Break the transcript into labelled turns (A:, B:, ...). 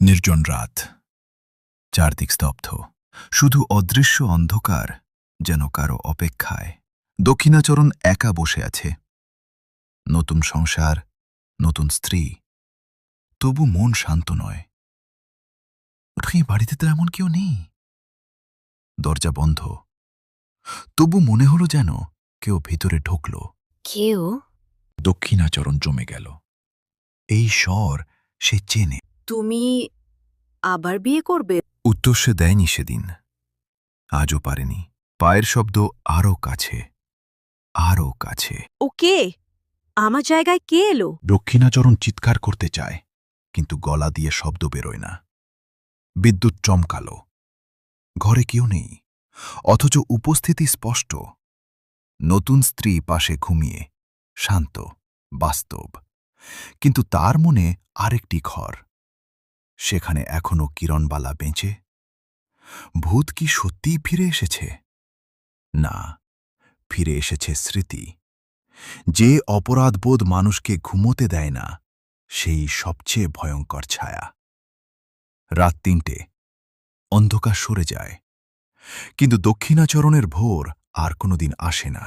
A: নির্জন রাত, চারদিক স্তব্ধ, শুধু অদৃশ্য অন্ধকার, যেন কারো অপেক্ষায়। দক্ষিণাচরণ একা বসে আছে। নতুন সংসার, নতুন স্ত্রী, তবু মন শান্ত নয়। এই বাড়িতে তো এমন কেউ নেই। দরজা বন্ধ, তবু মনে হলো যেন কেউ ভিতরে ঢুকল।
B: কেউ?
A: দক্ষিণাচরণ জমে গেল। এই স্বর সে চেনে।
B: তুমি আবার বিয়ে করবে?
A: উত্তর সে দেয়নি সেদিন, আজও পারেনি। পায়ের শব্দ আরও কাছে, আরও কাছে।
B: ও কে? আমার জায়গায় কে এলো?
A: দক্ষিণাচরণ চিৎকার করতে চায়, কিন্তু গলা দিয়ে শব্দ বেরোয় না। বিদ্যুৎ চমকালো। ঘরে কেউ নেই, অথচ উপস্থিতি স্পষ্ট। নতুন স্ত্রী পাশে ঘুমিয়ে, শান্ত, বাস্তব। কিন্তু তার মনে আরেকটি ঘর। সেখানে এখনো কিরণবালা বেঁচে। ভূত কি সত্যিই ফিরে এসেছে? না, ফিরে এসেছে স্মৃতি। যে অপরাধবোধ মানুষকে ঘুমোতে দেয় না, সেই সবচেয়ে ভয়ঙ্কর ছায়া। রাত ৩টে, অন্ধকার সরে যায়, কিন্তু দক্ষিণাচরণের ভোর আর কোনোদিন আসে না।